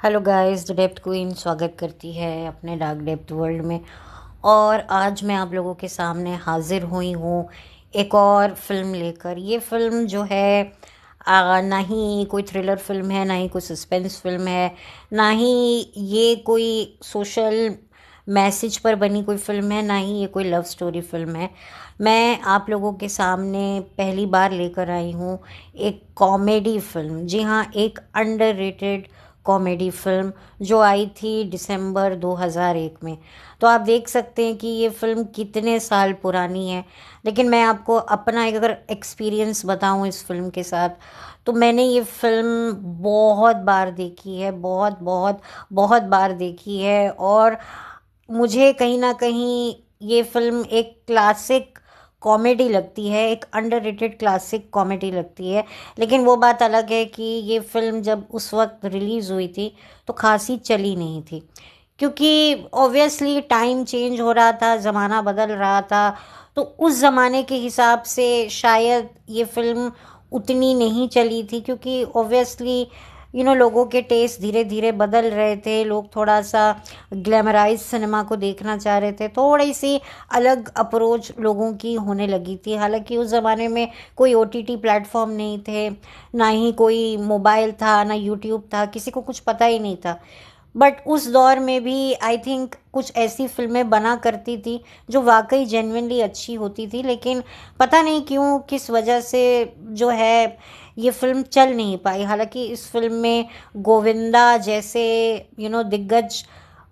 Hello guys, the depth queen स्वागत करती है अपने डार्क डेप्थ वर्ल्ड में। और आज मैं आप लोगों के सामने हाजिर हुई हूँ एक और फिल्म लेकर। ये फिल्म जो है ना ही कोई थ्रिलर फिल्म है, ना ही कोई सस्पेंस फिल्म है, ना ही ये कोई सोशल मैसेज पर बनी कोई फिल्म है, ना ही ये कोई लव स्टोरी फिल्म है। मैं आप लोगों के सामने पहली बार लेकर आई हूँ एक कॉमेडी फिल्म। जी हाँ, एक अंडररेटेड कॉमेडी फिल्म जो आई थी दिसंबर 2001 में। तो आप देख सकते हैं कि ये फिल्म कितने साल पुरानी है। लेकिन मैं आपको अपना एक अगर एक्सपीरियंस बताऊं इस फिल्म के साथ, तो मैंने ये फिल्म बहुत बार देखी है, बहुत बहुत बहुत बार देखी है। और मुझे कहीं ना कहीं ये फिल्म एक क्लासिक कॉमेडी लगती है, एक अंडररेटेड क्लासिक कॉमेडी लगती है। लेकिन वो बात अलग है कि ये फिल्म जब उस वक्त रिलीज़ हुई थी तो खासी चली नहीं थी, क्योंकि ऑब्वियसली टाइम चेंज हो रहा था, ज़माना बदल रहा था। तो उस ज़माने के हिसाब से शायद ये फिल्म उतनी नहीं चली थी, क्योंकि ऑब्वियसली लोगों के टेस्ट धीरे धीरे बदल रहे थे। लोग थोड़ा सा ग्लैमराइज सिनेमा को देखना चाह रहे थे, थोड़ी सी अलग अप्रोच लोगों की होने लगी थी। हालांकि उस ज़माने में कोई ओटीटी प्लेटफॉर्म नहीं थे, ना ही कोई मोबाइल था, ना यूट्यूब था, किसी को कुछ पता ही नहीं था। बट उस दौर में भी आई थिंक कुछ ऐसी फिल्में बना करती थी जो वाकई जेन्युइनली अच्छी होती थी। लेकिन पता नहीं क्यों, किस वजह से जो है ये फिल्म चल नहीं पाई। हालांकि इस फिल्म में गोविंदा जैसे दिग्गज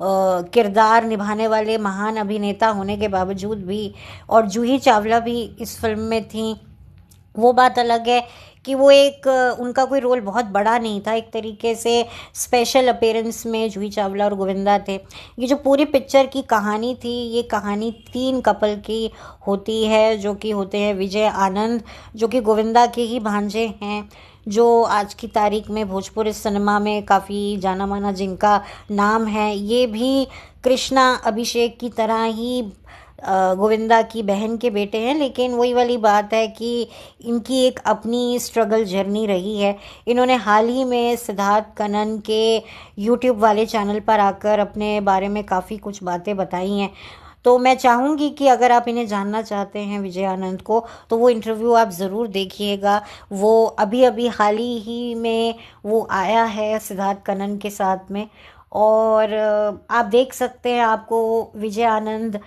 किरदार निभाने वाले महान अभिनेता होने के बावजूद भी, और जूही चावला भी इस फिल्म में थी। वो बात अलग है कि वो एक उनका कोई रोल बहुत बड़ा नहीं था, एक तरीके से स्पेशल अपीयरेंस में जूही चावला और गोविंदा थे। ये जो पूरी पिक्चर की कहानी थी, ये कहानी तीन कपल की होती है, जो कि होते हैं विजय आनंद, जो कि गोविंदा के ही भांजे हैं, जो आज की तारीख में भोजपुरी सिनेमा में काफ़ी जाना माना जिनका नाम है। ये भी कृष्णा अभिषेक की तरह ही गोविंदा की बहन के बेटे हैं। लेकिन वही वाली बात है कि इनकी एक अपनी स्ट्रगल जर्नी रही है। इन्होंने हाल ही में सिद्धार्थ कनन के यूट्यूब वाले चैनल पर आकर अपने बारे में काफ़ी कुछ बातें बताई हैं। तो मैं चाहूँगी कि अगर आप इन्हें जानना चाहते हैं, विजय आनंद को, तो वो इंटरव्यू आप ज़रूर देखिएगा। वो अभी अभी हाल ही में वो आया है सिद्धार्थ कनन के साथ में। और आप देख सकते हैं, आपको विजय आनंद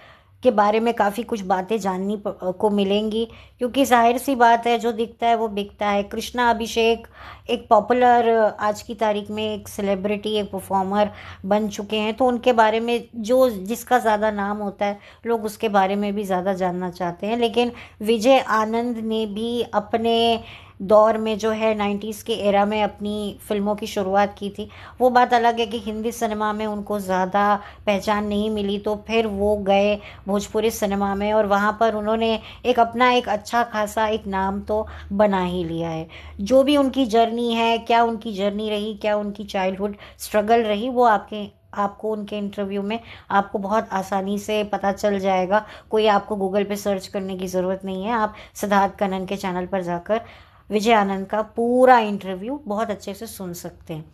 के बारे में काफ़ी कुछ बातें जाननी को मिलेंगी, क्योंकि जाहिर सी बात है, जो दिखता है वो बिकता है। कृष्णा अभिषेक एक पॉपुलर, आज की तारीख में एक सेलिब्रिटी, एक परफॉर्मर बन चुके हैं। तो उनके बारे में जो जिसका ज़्यादा नाम होता है, लोग उसके बारे में भी ज़्यादा जानना चाहते हैं। लेकिन विजय आनंद ने भी अपने दौर में जो है 90s के एरा में अपनी फिल्मों की शुरुआत की थी। वो बात अलग है कि हिंदी सिनेमा में उनको ज़्यादा पहचान नहीं मिली, तो फिर वो गए भोजपुरी सिनेमा में, और वहाँ पर उन्होंने एक अपना एक अच्छा खासा एक नाम तो बना ही लिया है। जो भी उनकी जर्नी है, क्या उनकी जर्नी रही, क्या उनकी चाइल्डहुड स्ट्रगल रही, वो आपको उनके इंटरव्यू में आपको बहुत आसानी से पता चल जाएगा। कोई आपको गूगल पे सर्च करने की ज़रूरत नहीं है। आप सिद्धार्थ कनन के चैनल पर जाकर विजय आनंद का पूरा इंटरव्यू बहुत अच्छे से सुन सकते हैं।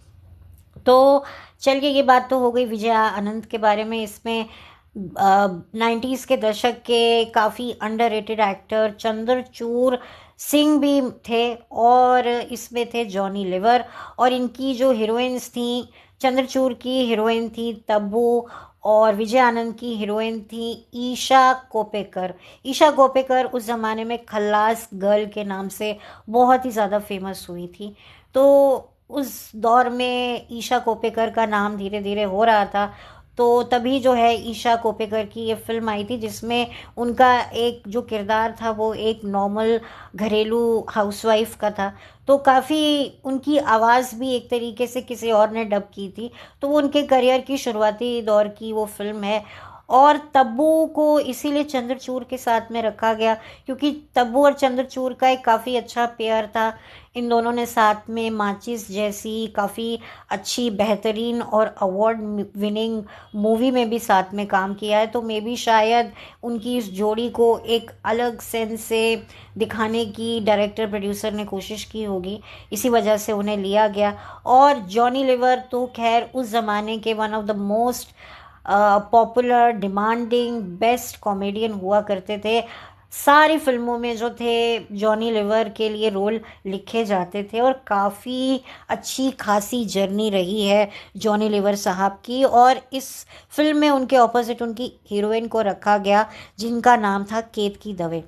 तो चलिए, ये बात तो हो गई विजय आनंद के बारे में। इसमें 90s के दशक के काफ़ी अंडररेटेड एक्टर चंद्रचूड़ सिंह भी थे, और इसमें थे जॉनी लीवर। और इनकी जो हीरोइंस थी, चंद्रचूड़ की हीरोइन थी तब्बू, और विजय आनंद की हीरोइन थी ईशा कोपेकर। ईशा कोपेकर उस ज़माने में खल्लास गर्ल के नाम से बहुत ही ज़्यादा फेमस हुई थी। तो उस दौर में ईशा कोपेकर का नाम धीरे धीरे हो रहा था। तो तभी जो है ईशा कोपेकर की ये फिल्म आई थी, जिसमें उनका एक जो किरदार था वो एक नॉर्मल घरेलू हाउसवाइफ का था। तो काफ़ी उनकी आवाज़ भी एक तरीके से किसी और ने डब की थी। तो वो उनके करियर की शुरुआती दौर की वो फिल्म है। और तब्बू को इसीलिए चंद्रचूड़ के साथ में रखा गया क्योंकि तब्बू और चंद्रचूड़ का एक काफ़ी अच्छा पेयर था। इन दोनों ने साथ में माचिस जैसी काफ़ी अच्छी बेहतरीन और अवार्ड विनिंग मूवी में भी साथ में काम किया है, तो मे बी शायद उनकी इस जोड़ी को एक अलग सेंस से दिखाने की डायरेक्टर प्रोड्यूसर ने कोशिश की होगी, इसी वजह से उन्हें लिया गया। और जॉनी लीवर तो खैर उस ज़माने के one of the most popular demanding best comedian हुआ करते थे। सारी फिल्मों में जो थे जॉनी लीवर के लिए रोल लिखे जाते थे और काफ़ी अच्छी खासी जर्नी रही है जॉनी लीवर साहब की। और इस फिल्म में उनके ऑपोजिट उनकी हीरोइन को रखा गया जिनका नाम था केतकी दवे।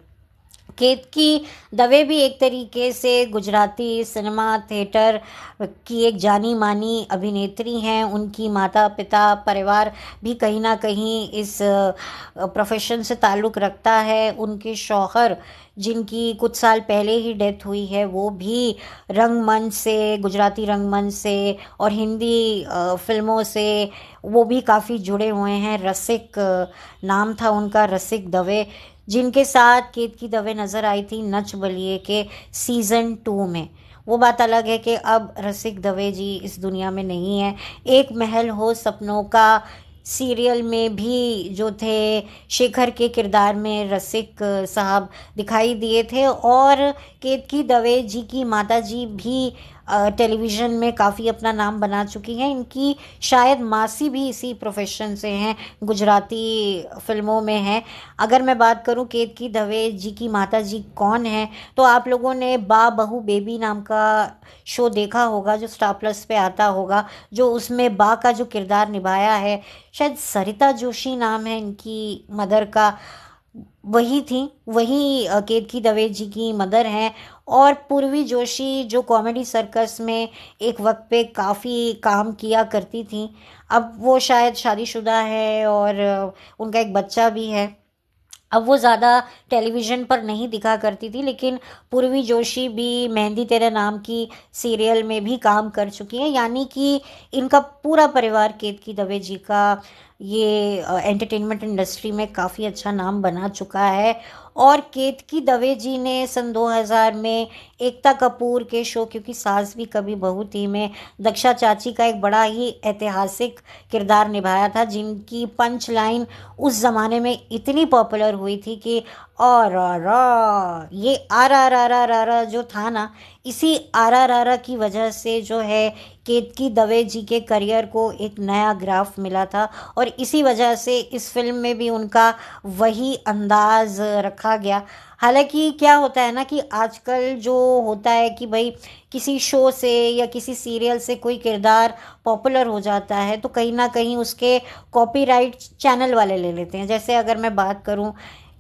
केतकी दवे भी एक तरीके से गुजराती सिनेमा थिएटर की एक जानी मानी अभिनेत्री हैं। उनकी माता पिता परिवार भी कहीं ना कहीं इस प्रोफेशन से ताल्लुक़ रखता है। उनके शौहर जिनकी कुछ साल पहले ही डेथ हुई है वो भी रंगमंच से, गुजराती रंगमंच से और हिंदी फिल्मों से वो भी काफ़ी जुड़े हुए हैं। रसिक नाम था उनका, रसिक दवे, जिनके साथ केतकी दवे नज़र आई थी नच बलिए के सीज़न 2 में। वो बात अलग है कि अब रसिक दवे जी इस दुनिया में नहीं है। एक महल हो सपनों का सीरियल में भी जो थे शेखर के किरदार में रसिक साहब दिखाई दिए थे और केतकी दवे जी की माता जी भी टेलीविज़न में काफ़ी अपना नाम बना चुकी हैं। इनकी शायद मासी भी इसी प्रोफेशन से हैं, गुजराती फिल्मों में हैं। अगर मैं बात करूं केतकी दवे जी की माता जी कौन हैं, तो आप लोगों ने बा बहू बेबी नाम का शो देखा होगा जो स्टार प्लस पे आता होगा, जो उसमें बा का जो किरदार निभाया है शायद सरिता जोशी नाम है इनकी मदर का, वही थी, वही केतकी दवे जी की मदर हैं। और पूर्वी जोशी जो कॉमेडी सर्कस में एक वक्त पे काफ़ी काम किया करती थी, अब वो शायद शादीशुदा है और उनका एक बच्चा भी है। अब वो ज़्यादा टेलीविज़न पर नहीं दिखा करती थी, लेकिन पूर्वी जोशी भी मेहंदी तेरे नाम की सीरियल में भी काम कर चुकी हैं। यानी कि इनका पूरा परिवार केतकी दवे जी का ये एंटरटेनमेंट इंडस्ट्री में काफ़ी अच्छा नाम बना चुका है। और केतकी दवे जी ने सन 2000 में एकता कपूर के शो क्योंकि सास भी कभी बहू थी में दक्षा चाची का एक बड़ा ही ऐतिहासिक किरदार निभाया था, जिनकी पंच लाइन उस ज़माने में इतनी पॉपुलर हुई थी कि और ये आर जो था ना, इसी आर की वजह से जो है केतकी दवे जी के करियर को एक नया ग्राफ मिला था और इसी वजह से इस फिल्म में भी उनका वही अंदाज रखा गया। हालांकि क्या होता है ना कि आजकल जो होता है कि भाई किसी शो से या किसी सीरियल से कोई किरदार पॉपुलर हो जाता है तो कहीं ना कहीं उसके कॉपीराइट चैनल वाले ले लेते हैं। जैसे अगर मैं बात करूं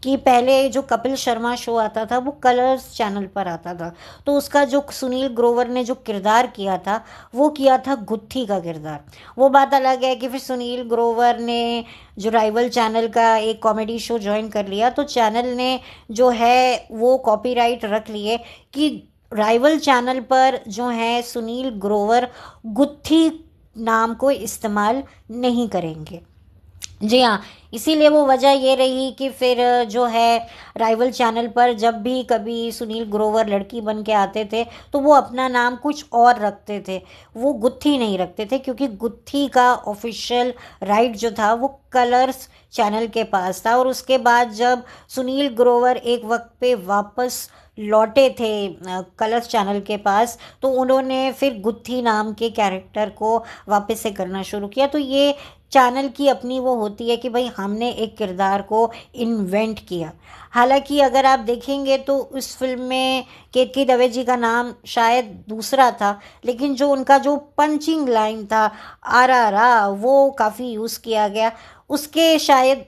कि पहले जो कपिल शर्मा शो आता था वो कलर्स चैनल पर आता था, तो उसका जो सुनील ग्रोवर ने जो किरदार किया था वो किया था गुत्थी का किरदार। वो बात अलग है कि फिर सुनील ग्रोवर ने जो राइवल चैनल का एक कॉमेडी शो ज्वाइन कर लिया तो चैनल ने जो है वो कॉपीराइट रख लिए कि राइवल चैनल पर जो है सुनील ग्रोवर गुत्थी नाम को इस्तेमाल नहीं करेंगे। जी हाँ, इसीलिए वो वजह ये रही कि फिर जो है राइवल चैनल पर जब भी कभी सुनील ग्रोवर लड़की बन के आते थे तो वो अपना नाम कुछ और रखते थे, वो गुत्थी नहीं रखते थे, क्योंकि गुत्थी का ऑफिशियल राइट जो था वो कलर्स चैनल के पास था। और उसके बाद जब सुनील ग्रोवर एक वक्त पे वापस लौटे थे कलर्स चैनल के पास तो उन्होंने फिर गुत्थी नाम के कैरेक्टर को वापस से करना शुरू किया। तो ये चैनल की अपनी वो होती है कि भाई हमने एक किरदार को इन्वेंट किया। हालांकि अगर आप देखेंगे तो उस फिल्म में केतकी दवे जी का नाम शायद दूसरा था, लेकिन जो उनका जो पंचिंग लाइन था आर वो काफ़ी यूज़ किया गया। उसके शायद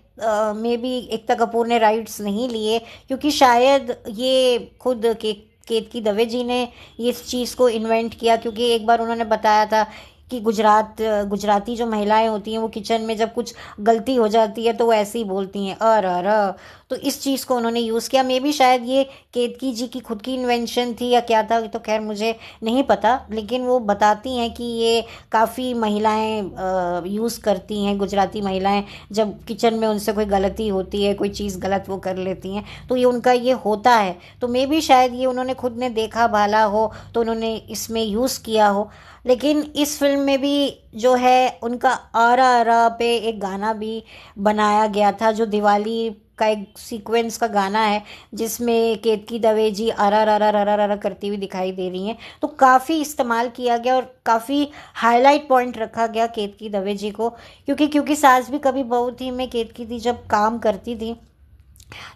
मे बी एकता कपूर ने राइट्स नहीं लिए, क्योंकि शायद ये खुद केतकी दवे जी ने इस चीज़ को इन्वेंट किया, क्योंकि एक बार उन्होंने बताया था कि गुजराती जो महिलाएं होती हैं वो किचन में जब कुछ गलती हो जाती है तो वो ऐसे ही बोलती हैं तो इस चीज़ को उन्होंने यूज़ किया। मे बी शायद ये केतकी जी की खुद की इन्वेंशन थी या क्या था, तो खैर मुझे नहीं पता, लेकिन वो बताती हैं कि ये काफ़ी महिलाएं यूज़ करती हैं, गुजराती महिलाएं जब किचन में उनसे कोई गलती होती है, कोई चीज़ गलत वो कर लेती हैं तो ये उनका ये होता है। तो मे बी शायद ये उन्होंने खुद ने देखा भाला हो तो उन्होंने इसमें यूज़ किया हो। लेकिन इस फिल्म में भी जो है उनका आरा आरा पे एक गाना भी बनाया गया था, जो दिवाली का एक सीक्वेंस का गाना है जिसमें केतकी दवे जी आरा रा रा रा रा रा करती हुई दिखाई दे रही हैं। तो काफ़ी इस्तेमाल किया गया और काफ़ी हाईलाइट पॉइंट रखा गया केतकी दवे जी को, क्योंकि सास भी कभी बहू थी में केतकी दी जब काम करती थी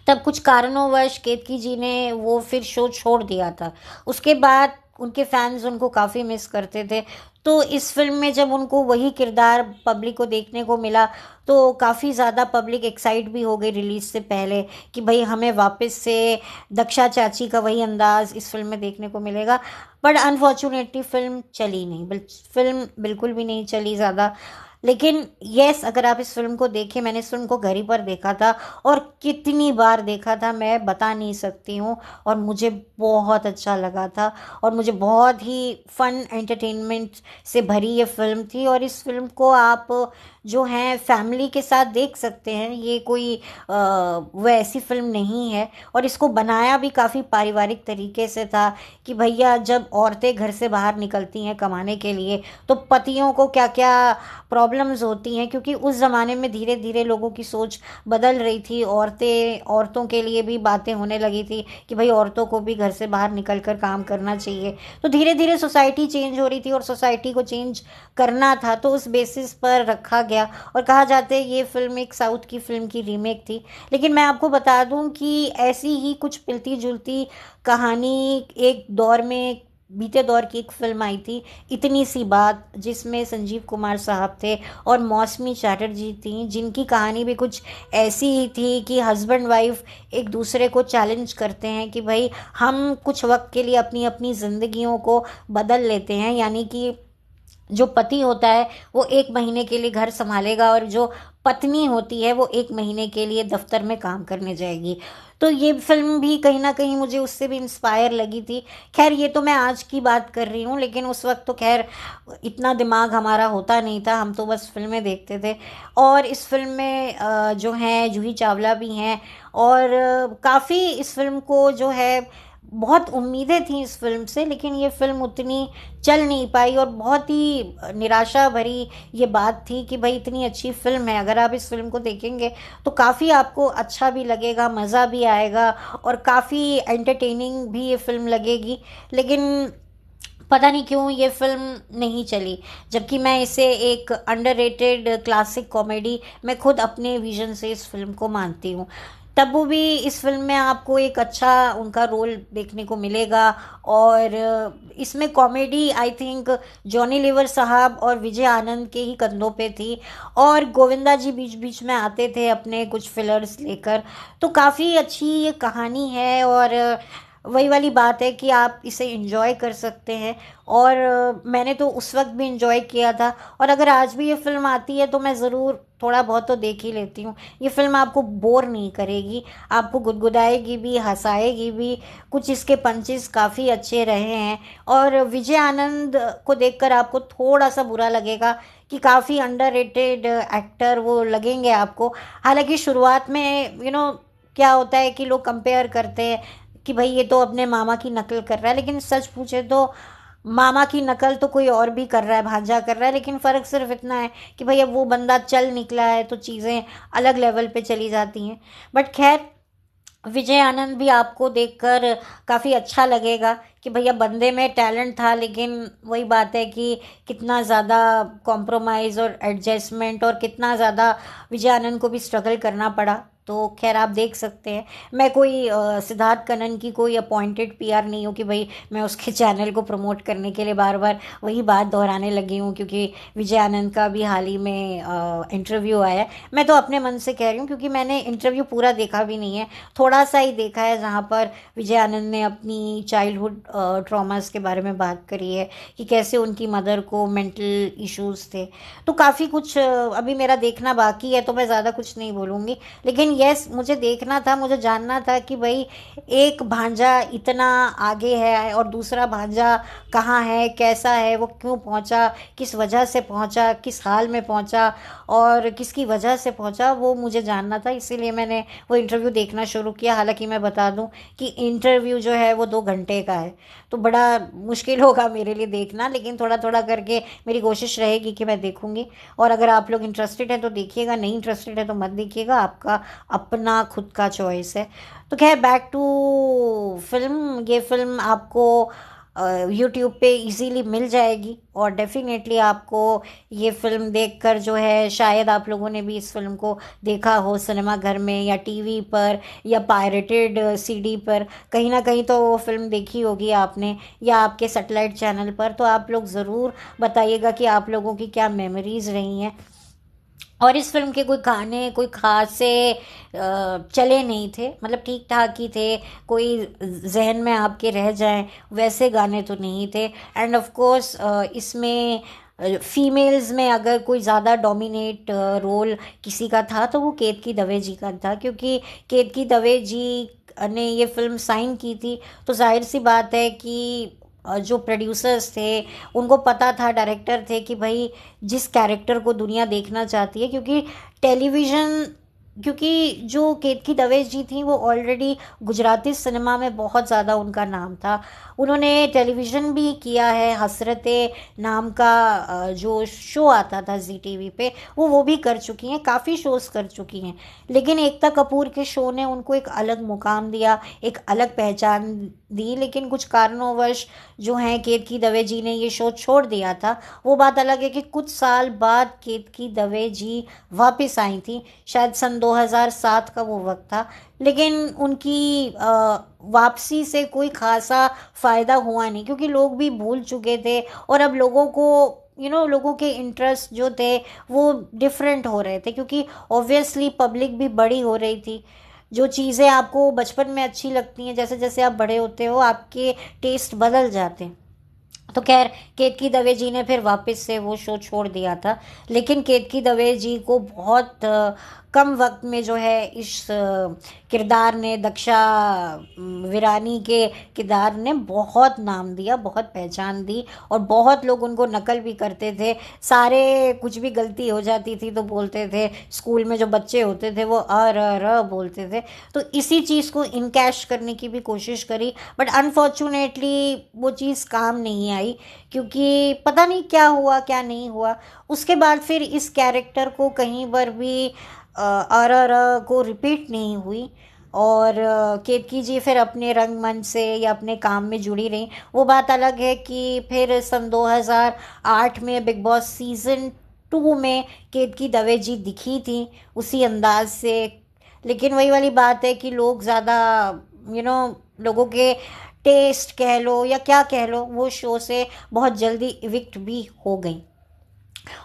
तब कुछ कारणोंवश केतकी जी ने वो फिर शो छोड़ दिया था। उसके बाद उनके फैंस उनको काफ़ी मिस करते थे। तो इस फिल्म में जब उनको वही किरदार पब्लिक को देखने को मिला तो काफ़ी ज़्यादा पब्लिक एक्साइट भी हो गई रिलीज़ से पहले कि भाई हमें वापस से दक्षा चाची का वही अंदाज इस फिल्म में देखने को मिलेगा। बट अनफॉर्चुनेटली फिल्म चली नहीं, फिल्म बिल्कुल भी नहीं चली ज़्यादा। लेकिन यस, अगर आप इस फिल्म को देखें, मैंने इस फिल्म को घर ही पर देखा था और कितनी बार देखा था मैं बता नहीं सकती हूँ, और मुझे बहुत अच्छा लगा था और मुझे बहुत ही फन एंटरटेनमेंट से भरी ये फिल्म थी। और इस फिल्म को आप जो हैं फैमिली के साथ देख सकते हैं, ये कोई वो ऐसी फिल्म नहीं है। और इसको बनाया भी काफ़ी पारिवारिक तरीके से था कि भैया जब औरतें घर से बाहर निकलती हैं कमाने के लिए तो पतियों को क्या क्या प्रॉब्लम्स होती हैं, क्योंकि उस ज़माने में धीरे धीरे लोगों की सोच बदल रही थी। औरतों के लिए भी बातें होने लगी थी कि भाई औरतों को भी घर से बाहर निकल कर काम करना चाहिए। तो धीरे धीरे सोसाइटी चेंज हो रही थी और सोसाइटी को चेंज करना था, तो उस बेसिस पर रखा गया। और कहा जाता है ये फिल्म एक साउथ की फिल्म की रीमेक थी। लेकिन मैं आपको बता दूं कि ऐसी ही कुछ मिलती जुलती कहानी एक दौर में, बीते दौर की एक फिल्म आई थी इतनी सी बात, जिसमें संजीव कुमार साहब थे और मौसमी चैटर्जी थी, जिनकी कहानी भी कुछ ऐसी ही थी कि हस्बैंड वाइफ एक दूसरे को चैलेंज करते हैं कि भाई हम कुछ वक्त के लिए अपनी अपनी ज़िंदगियों को बदल लेते हैं। यानी कि जो पति होता है वो 1 महीने के लिए घर संभालेगा और जो पत्नी होती है वो 1 महीने के लिए दफ्तर में काम करने जाएगी। तो ये फिल्म भी कहीं ना कहीं मुझे उससे भी इंस्पायर लगी थी। खैर ये तो मैं आज की बात कर रही हूँ, लेकिन उस वक्त तो खैर इतना दिमाग हमारा होता नहीं था, हम तो बस फिल्में देखते थे। और इस फिल्म में जो हैं जूही चावला भी हैं, और काफ़ी इस फिल्म को जो है बहुत उम्मीदें थी इस फिल्म से, लेकिन ये फिल्म उतनी चल नहीं पाई। और बहुत ही निराशा भरी ये बात थी कि भाई इतनी अच्छी फिल्म है, अगर आप इस फिल्म को देखेंगे तो काफ़ी आपको अच्छा भी लगेगा, मज़ा भी आएगा और काफ़ी एंटरटेनिंग भी ये फिल्म लगेगी। लेकिन पता नहीं क्यों ये फिल्म नहीं चली, जबकि मैं इसे एक अंडररेटेड क्लासिक कॉमेडी मैं खुद अपने विजन से इस फिल्म को मानती हूँ। तब्बू भी इस फिल्म में आपको एक अच्छा उनका रोल देखने को मिलेगा। और इसमें comedy I think Johnny Lever साहब और विजय आनंद के ही कंधों पे थी, और गोविंदा जी बीच बीच में आते थे अपने कुछ फिलर्स लेकर। तो काफ़ी अच्छी ये कहानी है और वही वाली बात है कि आप इसे एंजॉय कर सकते हैं। और मैंने तो उस वक्त भी एंजॉय किया था, और अगर आज भी ये फिल्म आती है तो मैं ज़रूर थोड़ा बहुत तो देख ही लेती हूँ। ये फिल्म आपको बोर नहीं करेगी, आपको गुदगुदाएगी भी, हंसाएगी भी। कुछ इसके पंचेस काफ़ी अच्छे रहे हैं, और विजय आनंद को देखकर आपको थोड़ा सा बुरा लगेगा कि काफ़ी अंडररेटेड एक्टर वो लगेंगे आपको। हालांकि शुरुआत में क्या होता है कि लोग कंपेयर करते हैं कि भाई ये तो अपने मामा की नकल कर रहा है, लेकिन सच पूछे तो मामा की नकल तो कोई और भी कर रहा है, भांजा कर रहा है। लेकिन फ़र्क सिर्फ इतना है कि भाई अब वो बंदा चल निकला है तो चीज़ें अलग लेवल पे चली जाती हैं। बट खैर, विजय आनंद भी आपको देखकर काफ़ी अच्छा लगेगा कि भैया बंदे में टैलेंट था, लेकिन वही बात है कि कितना ज़्यादा कॉम्प्रोमाइज़ और एडजस्टमेंट और कितना ज़्यादा विजय आनंद को भी स्ट्रगल करना पड़ा तो खैर आप देख सकते हैं। मैं कोई सिद्धार्थ कनन की कोई अपॉइंटेड पीआर नहीं हूँ कि भाई मैं उसके चैनल को प्रमोट करने के लिए बार बार वही बात दोहराने लगी हूँ, क्योंकि विजय आनंद का भी हाल ही में इंटरव्यू आया है। मैं तो अपने मन से कह रही हूँ, क्योंकि मैंने इंटरव्यू पूरा देखा भी नहीं है, थोड़ा सा ही देखा है जहाँ पर विजय आनंद ने अपनी चाइल्डहुड ट्रॉमास के बारे में बात करी है कि कैसे उनकी मदर को मेंटल इश्यूज थे। तो काफ़ी कुछ अभी मेरा देखना बाकी है, तो मैं ज़्यादा कुछ नहीं बोलूँगी। लेकिन यस, मुझे देखना था, मुझे जानना था कि भाई एक भांजा इतना आगे है और दूसरा भांजा कहाँ है, कैसा है, वो क्यों पहुँचा, किस वजह से पहुँचा, किस हाल में पहुँचा और किसकी वजह से पहुँचा, वो मुझे जानना था। इसीलिए मैंने वो इंटरव्यू देखना शुरू किया। हालांकि मैं बता दूं कि इंटरव्यू जो है वो 2 घंटे का है, तो बड़ा मुश्किल होगा मेरे लिए देखना, लेकिन थोड़ा थोड़ा करके मेरी कोशिश रहेगी कि मैं देखूंगी। और अगर आप लोग इंटरेस्टेड हैं तो देखिएगा, नहीं इंटरेस्टेड है तो मत देखिएगा, आपका अपना खुद का चॉइस है। तो खैर बैक टू फिल्म, ये फिल्म आपको यूट्यूब पे इजीली मिल जाएगी और डेफिनेटली आपको ये फिल्म देखकर जो है, शायद आप लोगों ने भी इस फिल्म को देखा हो सिनेमा घर में या टीवी पर या पायरेटेड सीडी पर, कहीं ना कहीं तो वो फिल्म देखी होगी आपने, या आपके सैटेलाइट चैनल पर। तो आप लोग ज़रूर बताइएगा कि आप लोगों की क्या मेमोरीज़ रही हैं। और इस फिल्म के कोई गाने कोई खास से चले नहीं थे, मतलब ठीक ठाक ही थे, कोई जहन में आपके रह जाएं वैसे गाने तो नहीं थे। एंड ऑफ कोर्स इसमें फीमेल्स में अगर कोई ज़्यादा डोमिनेट रोल किसी का था तो वो केतकी दवे जी का था, क्योंकि केतकी दवे जी ने ये फिल्म साइन की थी। तो जाहिर सी बात है कि जो प्रोड्यूसर्स थे उनको पता था, डायरेक्टर थे, कि भाई जिस कैरेक्टर को दुनिया देखना चाहती है, क्योंकि टेलीविज़न, क्योंकि जो केतकी दवे जी थी वो ऑलरेडी गुजराती सिनेमा में बहुत ज़्यादा उनका नाम था। उन्होंने टेलीविज़न भी किया है, हसरतें नाम का जो शो आता था जी टीवी पे, वो भी कर चुकी हैं, काफ़ी शोज़ कर चुकी हैं। लेकिन एकता कपूर के शो ने उनको एक अलग मुकाम दिया, एक अलग पहचान दी। लेकिन कुछ कारणोंवश जो हैं, केतकी दवे जी ने ये शो छोड़ दिया था। वो बात अलग है कि कुछ साल बाद केतकी दवे जी वापस आई थी, शायद सन 2007 का वो वक्त था। लेकिन उनकी वापसी से कोई खासा फ़ायदा हुआ नहीं, क्योंकि लोग भी भूल चुके थे और अब लोगों को लोगों के इंटरेस्ट जो थे वो डिफरेंट हो रहे थे, क्योंकि ऑब्वियसली पब्लिक भी बड़ी हो रही थी। जो चीज़ें आपको बचपन में अच्छी लगती हैं, जैसे जैसे आप बड़े होते हो आपके टेस्ट बदल जाते हैं। तो खैर केतकी दवे जी ने फिर वापस से वो शो छोड़ दिया था। लेकिन केतकी दवे जी को बहुत कम वक्त में जो है इस किरदार ने, दक्षा विरानी के किरदार ने बहुत नाम दिया, बहुत पहचान दी और बहुत लोग उनको नकल भी करते थे। सारे कुछ भी गलती हो जाती थी तो बोलते थे, स्कूल में जो बच्चे होते थे वो र बोलते थे। तो इसी चीज़ को इनकैश करने की भी कोशिश करी, बट अनफॉर्चुनेटली वो चीज़ काम नहीं आई, क्योंकि पता नहीं क्या हुआ क्या नहीं हुआ। उसके बाद फिर इस कैरेक्टर को कहीं पर भी को रिपीट नहीं हुई और केतकी जी फिर अपने रंगमंच से या अपने काम में जुड़ी रही। वो बात अलग है कि फिर सन 2008 में बिग बॉस सीज़न 2 में केतकी दवे जी दिखी थी उसी अंदाज से। लेकिन वही वाली बात है कि लोग ज़्यादा लोगों के टेस्ट कह लो या क्या कह लो, वो शो से बहुत जल्दी इविक्ट भी हो गई।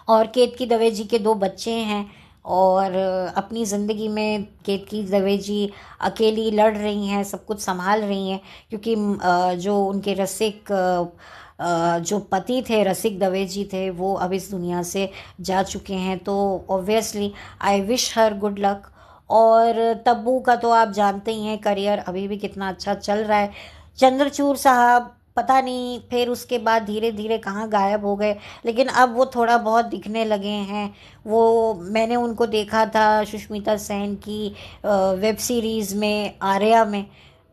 और केतकी दवे जी के 2 बच्चे हैं और अपनी ज़िंदगी में केतकी दवे जी अकेली लड़ रही हैं, सब कुछ संभाल रही हैं, क्योंकि जो उनके रसिक जो पति थे, रसिक दवे जी थे, वो अब इस दुनिया से जा चुके हैं। तो obviously I wish her good luck. और तब्बू का तो आप जानते ही हैं, करियर अभी भी कितना अच्छा चल रहा है। चंद्रचूड़ साहब पता नहीं फिर उसके बाद धीरे धीरे कहाँ गायब हो गए, लेकिन अब वो थोड़ा बहुत दिखने लगे हैं। वो मैंने उनको देखा था सुष्मिता सेन की वेब सीरीज़ में, आर्या में,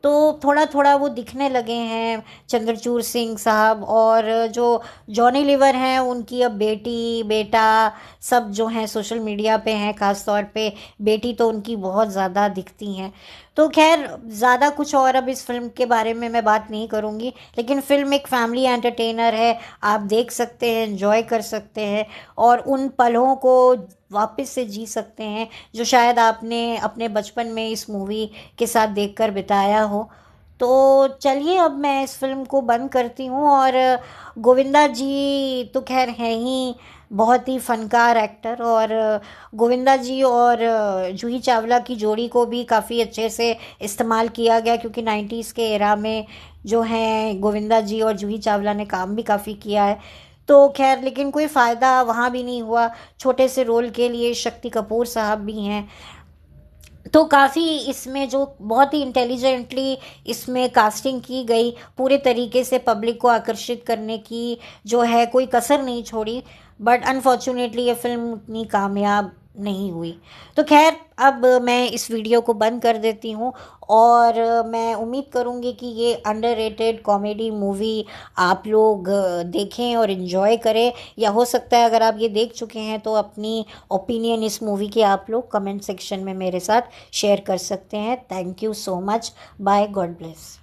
तो थोड़ा थोड़ा वो दिखने लगे हैं चंद्रचूड़ सिंह साहब। और जो जॉनी लीवर हैं उनकी अब बेटी बेटा सब जो हैं सोशल मीडिया पे हैं, ख़ास तौर पे बेटी तो उनकी बहुत ज़्यादा दिखती हैं। तो खैर ज़्यादा कुछ और अब इस फिल्म के बारे में मैं बात नहीं करूँगी, लेकिन फिल्म एक फैमिली एंटरटेनर है, आप देख सकते हैं, एंजॉय कर सकते हैं और उन पलों को वापस से जी सकते हैं जो शायद आपने अपने बचपन में इस मूवी के साथ देखकर बिताया हो। तो चलिए अब मैं इस फिल्म को बंद करती हूँ। और गोविंदा जी तो खैर हैं ही बहुत ही फनकार एक्टर, और गोविंदा जी और जूही चावला की जोड़ी को भी काफ़ी अच्छे से इस्तेमाल किया गया, क्योंकि 90s के एरा में जो हैं गोविंदा जी और जूही चावला ने काम भी काफ़ी किया है। तो खैर लेकिन कोई फ़ायदा वहाँ भी नहीं हुआ, छोटे से रोल के लिए शक्ति कपूर साहब भी हैं। तो काफ़ी इसमें जो बहुत ही इंटेलिजेंटली इसमें कास्टिंग की गई, पूरे तरीके से पब्लिक को आकर्षित करने की जो है कोई कसर नहीं छोड़ी, बट अनफॉर्चुनेटली ये फिल्म उतनी कामयाब नहीं हुई। तो खैर अब मैं इस वीडियो को बंद कर देती हूँ, और मैं उम्मीद करूँगी कि ये अंडररेटेड कॉमेडी मूवी आप लोग देखें और इन्जॉय करें, या हो सकता है अगर आप ये देख चुके हैं तो अपनी ओपिनियन इस मूवी की आप लोग कमेंट सेक्शन में मेरे साथ शेयर कर सकते हैं। Thank you so much. Bye, God bless.